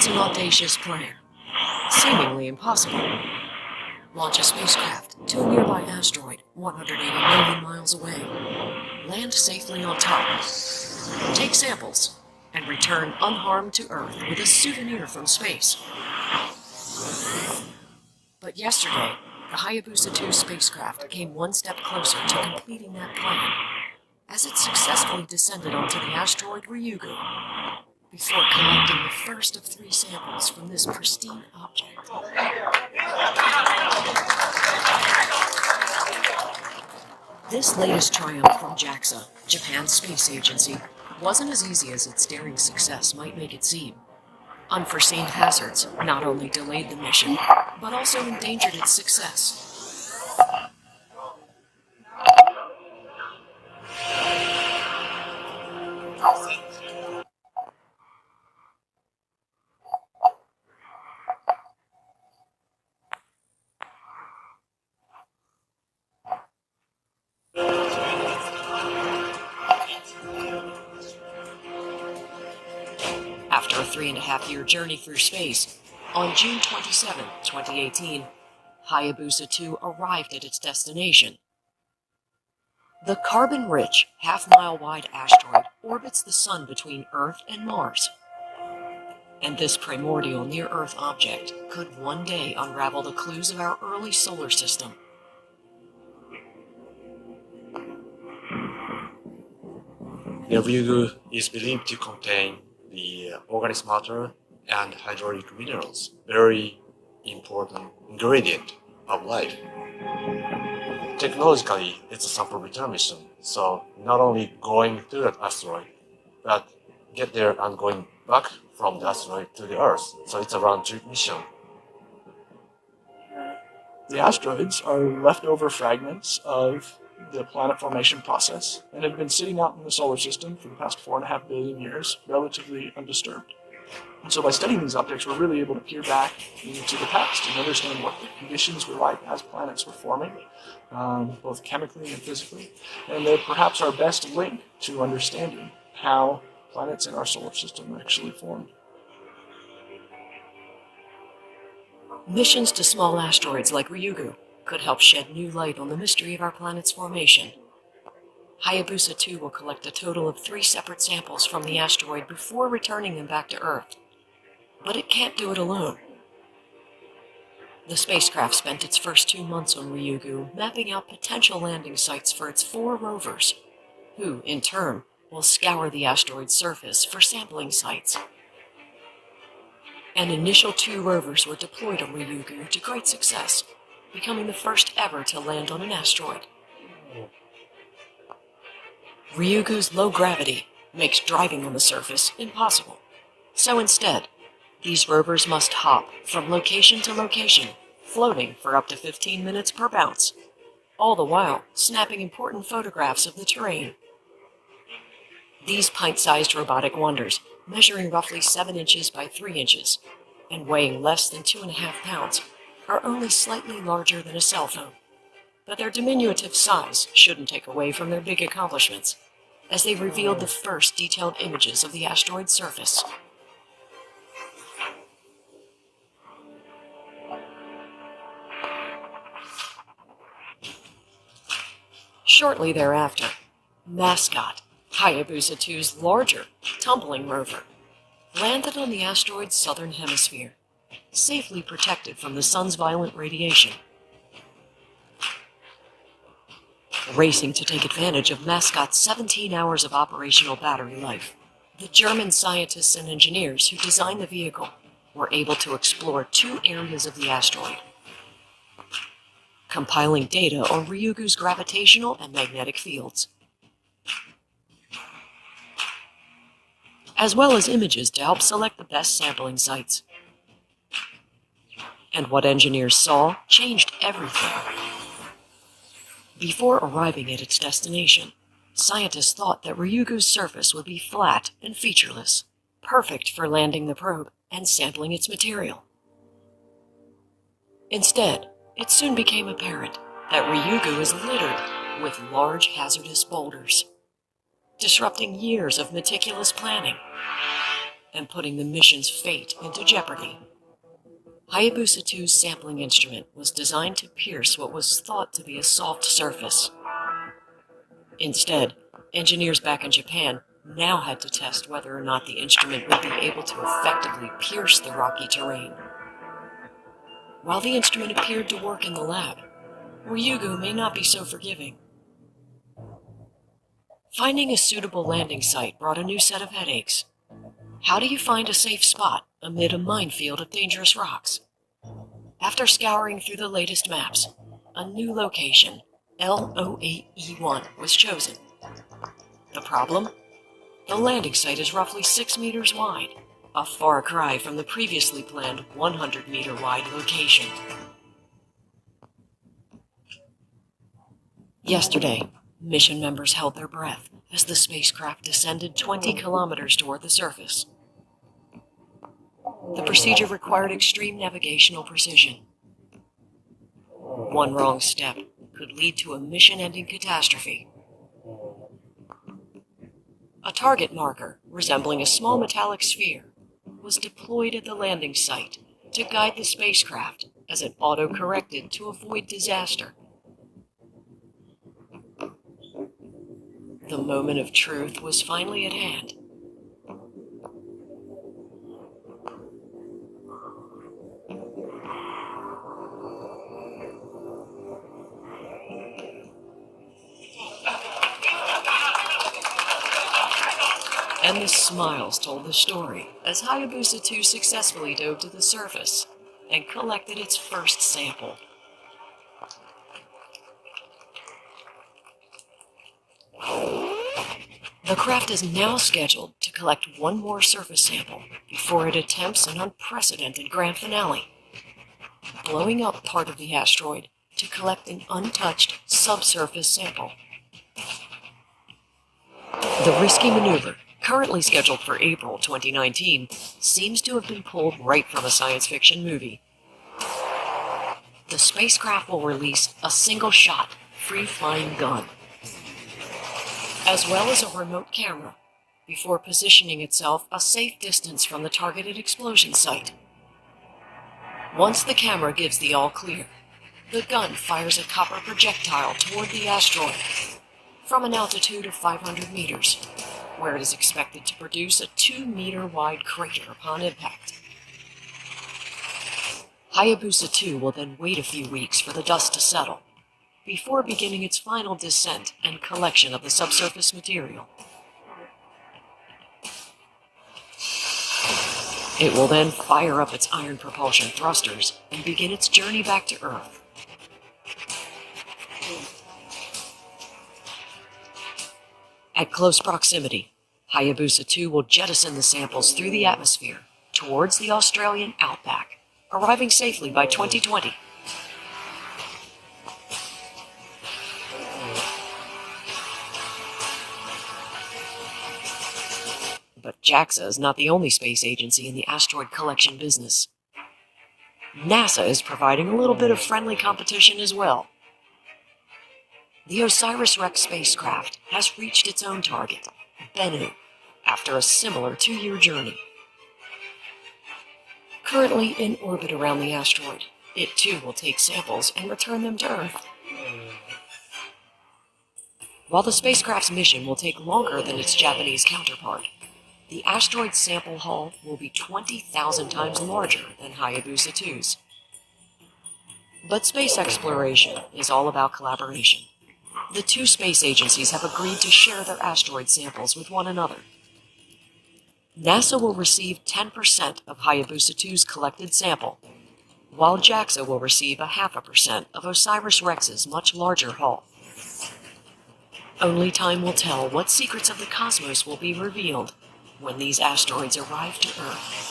an audacious plan, seemingly impossible. Launch a spacecraft to a nearby asteroid 180 million miles away. Land safely on top. Take samples and return unharmed to Earth with a souvenir from space. But yesterday, the Hayabusa 2 spacecraft came one step closer to completing that plan, as it successfully descended onto the asteroid Ryugu, before collecting the first of 3 samples from this pristine object. This latest triumph from JAXA, Japan's space agency, wasn't as easy as its daring success might make it seem. Unforeseen hazards not only delayed the mission, but also endangered its success. After a 3.5-year journey through space, on June 27, 2018, Hayabusa 2 arrived at its destination. The carbon-rich, half-mile-wide asteroid orbits the Sun between Earth and Mars. And this primordial near-Earth object could one day unravel the clues of our early solar system. The Ryugu is believed to contain the organic matter and hydraulic minerals, very important ingredient of life. Technologically, it's a sample return mission, so not only going to that asteroid, but get there and going back from the asteroid to the Earth. So it's a round-trip mission. The asteroids are leftover fragments of the planet formation process and have been sitting out in the solar system for the past 4.5 billion years, relatively undisturbed. And so by studying these objects, we're really able to peer back into the past and understand what the conditions were like as planets were forming, both chemically and physically. And they're perhaps our best link to understanding how planets in our solar system actually formed. Missions to small asteroids like Ryugu could help shed new light on the mystery of our planet's formation. Hayabusa 2 will collect a total of 3 separate samples from the asteroid before returning them back to Earth. But it can't do it alone. The spacecraft spent its first 2 months on Ryugu mapping out potential landing sites for its 4 rovers, who, in turn, will scour the asteroid's surface for sampling sites. An initial 2 rovers were deployed on Ryugu to great success, becoming the first ever to land on an asteroid. Ryugu's low gravity makes driving on the surface impossible. So instead, these rovers must hop from location to location, floating for up to 15 minutes per bounce, all the while snapping important photographs of the terrain. These pint-sized robotic wonders, measuring roughly 7 inches by 3 inches, and weighing less than 2.5 pounds, are only slightly larger than a cell phone. But their diminutive size shouldn't take away from their big accomplishments, as they revealed the first detailed images of the asteroid's surface. Shortly thereafter, Mascot, Hayabusa 2's larger, tumbling rover, landed on the asteroid's southern hemisphere, safely protected from the sun's violent radiation. Racing to take advantage of Mascot's 17 hours of operational battery life, the German scientists and engineers who designed the vehicle were able to explore 2 areas of the asteroid, compiling data on Ryugu's gravitational and magnetic fields, as well as images to help select the best sampling sites. And what engineers saw changed everything. Before arriving at its destination, scientists thought that Ryugu's surface would be flat and featureless, perfect for landing the probe and sampling its material. Instead, it soon became apparent that Ryugu is littered with large hazardous boulders, disrupting years of meticulous planning. and putting the mission's fate into jeopardy. Hayabusa 2's sampling instrument was designed to pierce what was thought to be a soft surface. Instead, engineers back in Japan now had to test whether or not the instrument would be able to effectively pierce the rocky terrain. While the instrument appeared to work in the lab, Ryugu may not be so forgiving. Finding a suitable landing site brought a new set of headaches. How do you find a safe spot amid a minefield of dangerous rocks? After scouring through the latest maps, a new location, L08E1, was chosen. The problem? The landing site is roughly 6 meters wide, a far cry from the previously planned 100-meter wide location. Yesterday, mission members held their breath as the spacecraft descended 20 kilometers toward the surface. The procedure required extreme navigational precision. One wrong step could lead to a mission-ending catastrophe. A target marker, resembling a small metallic sphere, was deployed at the landing site to guide the spacecraft as it auto-corrected to avoid disaster. The moment of truth was finally at hand. And the smiles told the story as Hayabusa 2 successfully dove to the surface and collected its first sample. The craft is now scheduled to collect one more surface sample before it attempts an unprecedented grand finale, blowing up part of the asteroid to collect an untouched subsurface sample. The risky maneuver, currently scheduled for April 2019, seems to have been pulled right from a science fiction movie. The spacecraft will release a single-shot, free-flying gun, as well as a remote camera, before positioning itself a safe distance from the targeted explosion site. Once the camera gives the all-clear, the gun fires a copper projectile toward the asteroid from an altitude of 500 meters, where it is expected to produce a 2-meter-wide crater upon impact. Hayabusa 2 will then wait a few weeks for the dust to settle, before beginning its final descent and collection of the subsurface material. It will then fire up its iron propulsion thrusters and begin its journey back to Earth. At close proximity, Hayabusa 2 will jettison the samples through the atmosphere towards the Australian outback, arriving safely by 2020. But JAXA is not the only space agency in the asteroid collection business. NASA is providing a little bit of friendly competition as well. The OSIRIS-REx spacecraft has reached its own target, Bennu, after a similar 2-year journey. Currently in orbit around the asteroid, it too will take samples and return them to Earth. While the spacecraft's mission will take longer than its Japanese counterpart, the asteroid sample haul will be 20,000 times larger than Hayabusa 2's. But space exploration is all about collaboration. The two space agencies have agreed to share their asteroid samples with one another. NASA will receive 10% of Hayabusa 2's collected sample, while JAXA will receive 0.5% of OSIRIS-REx's much larger haul. Only time will tell what secrets of the cosmos will be revealed when these asteroids arrive to Earth.